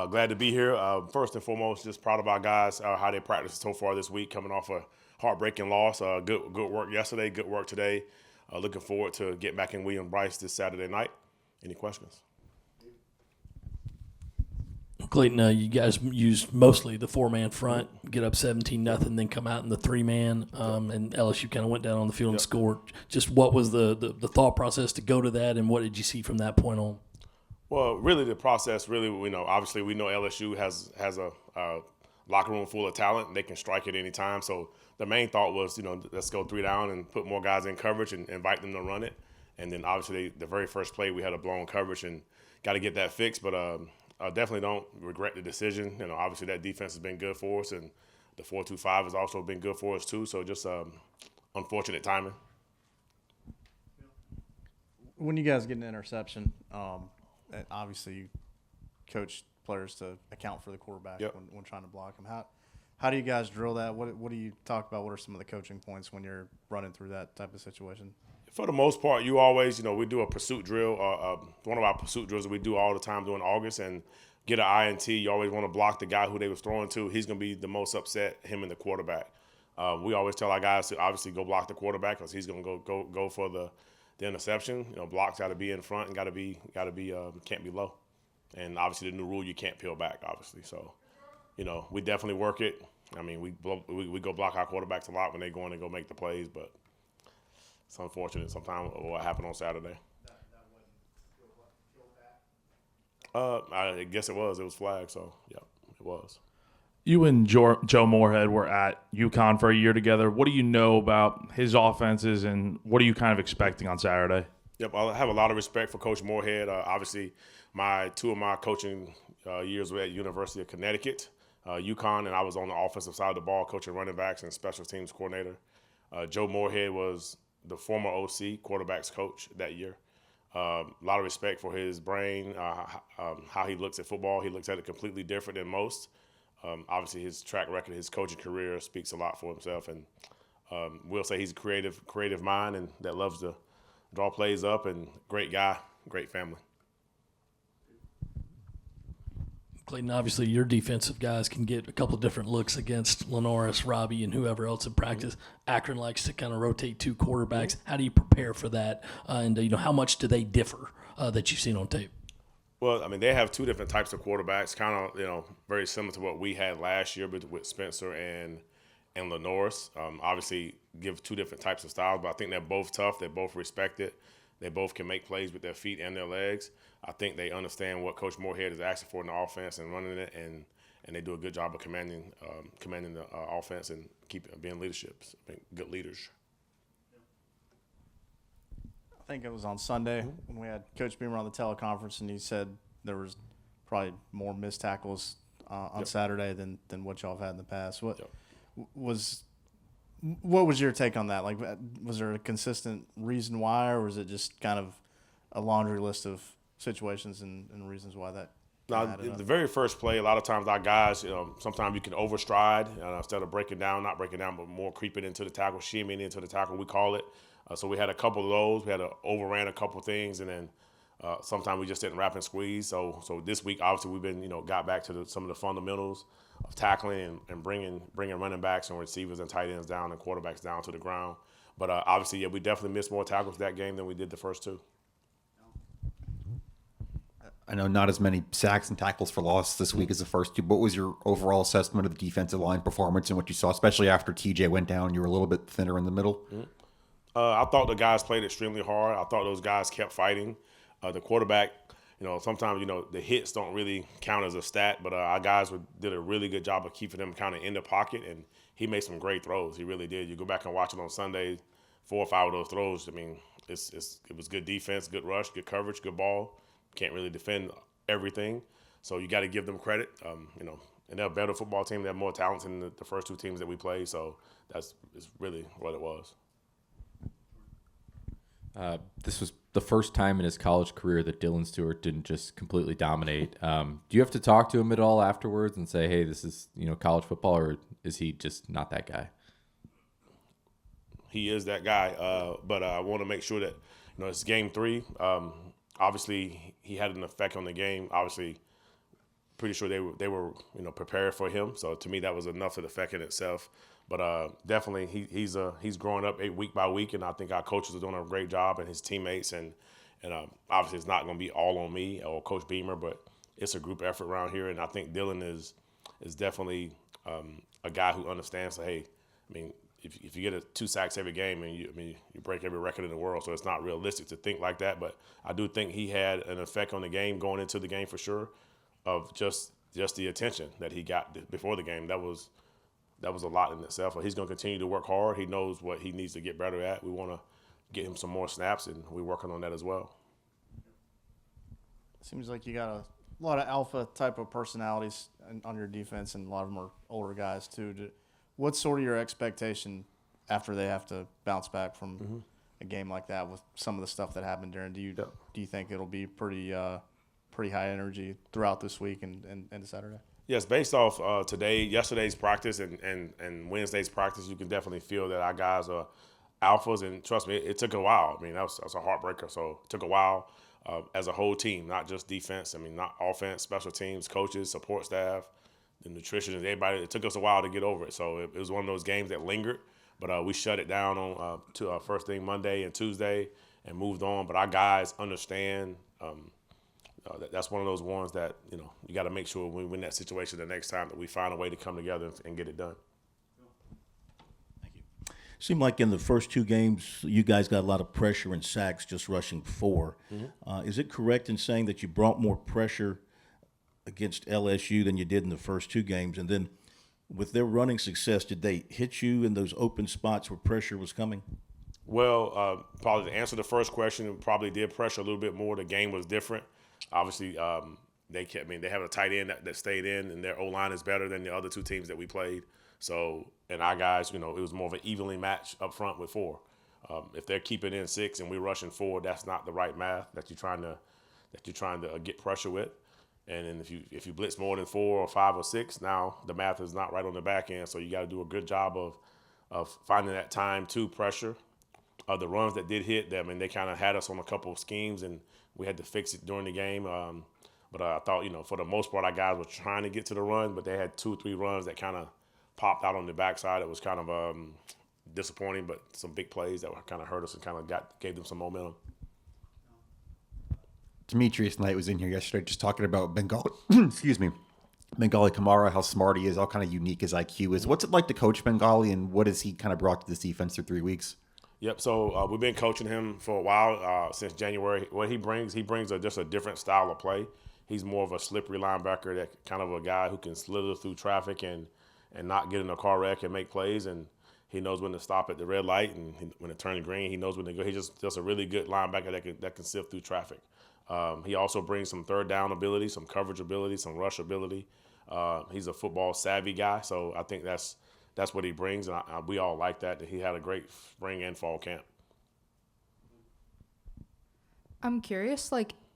Glad to be here. First and foremost, just proud of our guys, how they practiced so far this week, coming off a heartbreaking loss. Good work yesterday, good work today. Looking forward to getting back in Williams-Brice this Saturday night. Any questions? Clayton, you guys used mostly the four-man front, get up 17-0, then come out in the three-man, and LSU kind of went down on the field and scored. Just what was the thought process to go to that, and what did you see from that point on? Well, really, the process, obviously we know LSU has a locker room full of talent, and they can strike at any time. So the main thought was, let's go 3 down and put more guys in coverage and invite them to run it. And then obviously the very first play we had a blown coverage and got to get that fixed. But I definitely don't regret the decision. Obviously that defense has been good for us, and the 4-2-5 has also been good for us too. So just unfortunate timing. When you guys get an interception, obviously you coach players to account for the quarterback when trying to block him. How do you guys drill that? What do you talk about? What are some of the coaching points when you're running through that type of situation? For the most part, you always, we do a pursuit drill. One of our pursuit drills that we do all the time during August, and get an INT. You always want to block the guy who they was throwing to. He's going to be the most upset, him and the quarterback. We always tell our guys to obviously go block the quarterback because he's going to go for the interception. Blocks got to be in front and can't be low. And obviously the new rule, you can't peel back, obviously. So, we definitely work it. I mean, we go block our quarterbacks a lot when they go in and go make the plays, but it's unfortunate sometimes what happened on Saturday. That wasn't back? I guess it was. It was flagged, so, yeah, it was. You and Joe Morehead were at UConn for a year together. What do you know about his offenses, and what are you kind of expecting on Saturday? Yep, I have a lot of respect for Coach Morehead. Obviously, two of my coaching years were at University of Connecticut, UConn, and I was on the offensive side of the ball, coaching running backs and special teams coordinator. Joe Morehead was the former OC, quarterbacks coach that year. A lot of respect for his brain, how he looks at football. He looks at it completely different than most. Obviously, his track record, his coaching career speaks a lot for himself, and we'll say he's a creative mind and that loves to draw plays up, and great guy, great family. Clayton, obviously your defensive guys can get a couple of different looks against Lenoris, Robbie, and whoever else in practice. Akron likes to kind of rotate 2 quarterbacks. How do you prepare for that? And how much do they differ that you've seen on tape? Well, I mean, they have 2 different types of quarterbacks, kind of, very similar to what we had last year with Spencer and Lenoris. Obviously, give 2 different types of styles, but I think they're both tough. They're both respected. They both can make plays with their feet and their legs. I think they understand what Coach Morehead is asking for in the offense and running it, and they do a good job of commanding the offense and being good leaders. I think it was on Sunday when we had Coach Beamer on the teleconference, and he said there was probably more missed tackles on Saturday than what y'all have had in the past. What was your take on that? Like, was there a consistent reason why, or was it just kind of a laundry list of situations and reasons why that? Now, the very first play, a lot of times our guys, sometimes you can overstride instead of not breaking down, but more creeping into the tackle, shimmying into the tackle, we call it. So we had a couple of those. We had overran a couple of things, and then sometimes we just didn't wrap and squeeze. So this week, obviously, we've been, got back to some of the fundamentals of tackling and bringing running backs and receivers and tight ends down and quarterbacks down to the ground. But obviously, we definitely missed more tackles that game than we did the first 2. I know not as many sacks and tackles for loss this week as the first 2. What was your overall assessment of the defensive line performance and what you saw, especially after TJ went down? You were a little bit thinner in the middle. I thought the guys played extremely hard. I thought those guys kept fighting. The quarterback, sometimes, the hits don't really count as a stat, but our guys did a really good job of keeping them kind of in the pocket, and he made some great throws. He really did. You go back and watch it on Sunday, 4 or 5 of those throws. I mean, it was good defense, good rush, good coverage, good ball. Can't really defend everything, so you got to give them credit. And they're a better football team. They have more talent than the first 2 teams that we played, so that's really what it was. This was the first time in his college career that Dylan Stewart didn't just completely dominate. Do you have to talk to him at all afterwards and say, hey, this is college football, or is he just not that guy? He is that guy, but I want to make sure that it's game 3. Obviously, he had an effect on the game. Obviously, pretty sure they were prepared for him. So to me, that was enough of the fact in itself. But definitely, he's growing up week by week, and I think our coaches are doing a great job, and his teammates, and obviously it's not going to be all on me or Coach Beamer, but it's a group effort around here, and I think Dylan is definitely a guy who understands that, hey, I mean, if you get 2 sacks every game, and you break every record in the world, so it's not realistic to think like that. But I do think he had an effect on the game going into the game for sure, of just the attention that he got before the game. That was a lot in itself. He's going to continue to work hard. He knows what he needs to get better at. We want to get him some more snaps, and we're working on that as well. Seems like you got a lot of alpha type of personalities on your defense, and a lot of them are older guys too. What's sort of your expectation after they have to bounce back from a game like that with some of the stuff that happened during? Do you think it'll be pretty high energy throughout this week and Saturday? Yes, based off yesterday's practice and Wednesday's practice, you can definitely feel that our guys are alphas. And trust me, it took a while. I mean, that was a heartbreaker. So it took a while as a whole team, not just defense. I mean, not offense, special teams, coaches, support staff, the nutritionists, everybody. It took us a while to get over it. So it was one of those games that lingered. But we shut it down on to first thing Monday and Tuesday and moved on. But our guys understand. That's one of those ones that, you got to make sure when we win that situation the next time that we find a way to come together and get it done. Thank you. Seemed like in the first 2 games, you guys got a lot of pressure and sacks, just rushing 4. Is it correct in saying that you brought more pressure against LSU than you did in the first 2 games? And then with their running success, did they hit you in those open spots where pressure was coming? Well, probably to answer the first question, probably did pressure a little bit more. The game was different. Obviously, they have a tight end that stayed in, and their O-line is better than the other 2 teams that we played. So, and our guys, it was more of an evenly match up front with 4. If they're keeping in 6 and we're rushing 4, that's not the right math that you're trying to get pressure with. And then if you blitz more than 4 or 5 or 6, now the math is not right on the back end. So you got to do a good job of finding that time to pressure. The runs that did hit them, and they kind of had us on a couple of schemes, and we had to fix it during the game. But I thought, for the most part, our guys were trying to get to the run, but they had 2 or 3 runs that kind of popped out on the backside. It was kind of disappointing, but some big plays that kind of hurt us and kind of gave them some momentum. Demetrius Knight was in here yesterday just talking about Bengal, Bengali Kamara, how smart he is, how kind of unique his IQ is. What's it like to coach Bengali, and what has he kind of brought to this defense through 3 weeks? Yep. So we've been coaching him for a while, since January. What he brings just a different style of play. He's more of a slippery linebacker, that kind of a guy who can slither through traffic and not get in a car wreck and make plays. And he knows when to stop at the red light, and when it turns green, he knows when to go. He's just a really good linebacker that can sift through traffic. He also brings some third down ability, some coverage ability, some rush ability. He's a football savvy guy, so I think that's what he brings, and we all like that he had a great spring and fall camp. I'm curious,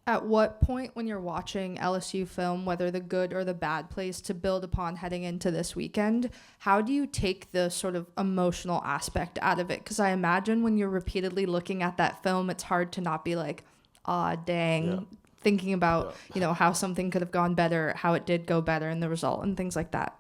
at what point when you're watching LSU film, whether the good or the bad plays to build upon heading into this weekend, how do you take the sort of emotional aspect out of it? Because I imagine when you're repeatedly looking at that film, it's hard to not be like, aw, dang, thinking about, how something could have gone better, how it did go better in the result and things like that.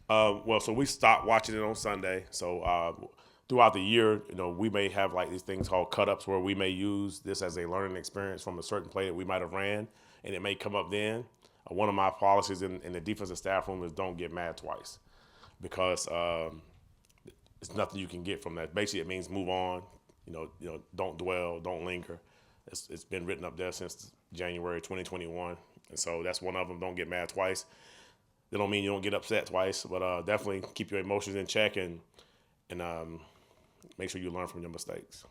So we stopped watching it on Sunday. So throughout the year, we may have these things called cut-ups where we may use this as a learning experience from a certain play that we might have ran, and it may come up then. One of my policies in the defensive staff room is don't get mad twice, because it's nothing you can get from that. Basically, it means move on. Don't dwell, don't linger. It's been written up there since January 2021, and so that's one of them. Don't get mad twice. That don't mean you don't get upset twice, but definitely keep your emotions in check and make sure you learn from your mistakes.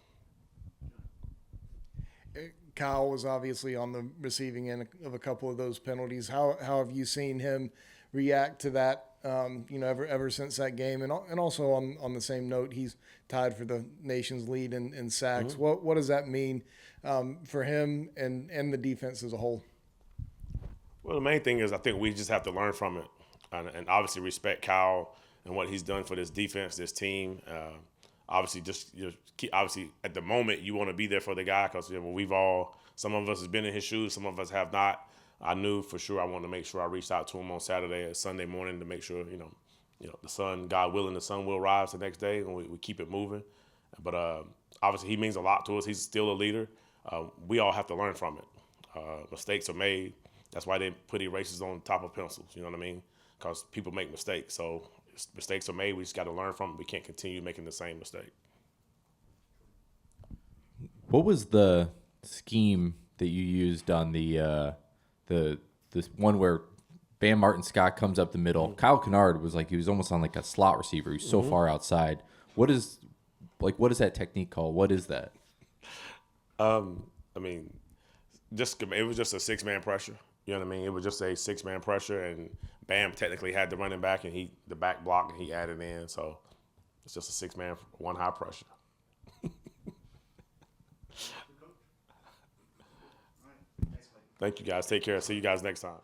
Kyle was obviously on the receiving end of a couple of those penalties. How have you seen him react to that? Ever since that game, and also on the same note, he's tied for the nation's lead in sacks. Mm-hmm. What does that mean for him and the defense as a whole? Well, the main thing is I think we just have to learn from it, and obviously respect Kyle and what he's done for this defense, this team. Obviously, at the moment, you want to be there for the guy because some of us has been in his shoes, some of us have not. I knew for sure I wanted to make sure I reached out to him on Saturday or Sunday morning to make sure, the sun, God willing, the sun will rise the next day and we keep it moving. But obviously he means a lot to us. He's still a leader. We all have to learn from it. Mistakes are made. That's why they put erasers on top of pencils, you know what I mean? Because people make mistakes. So mistakes are made. We just got to learn from it. We can't continue making the same mistake. What was the scheme that you used on this one where Bam Martin Scott comes up the middle? Kyle Kennard was he was almost on a slot receiver. He's so far outside. What is that technique called? What is that? It was just a six-man pressure. You know what I mean? It was just a six-man pressure, and Bam technically had the running back and the back block, and he added in. So it's just a six-man, one high pressure. Thank you, guys. Take care. See you guys next time.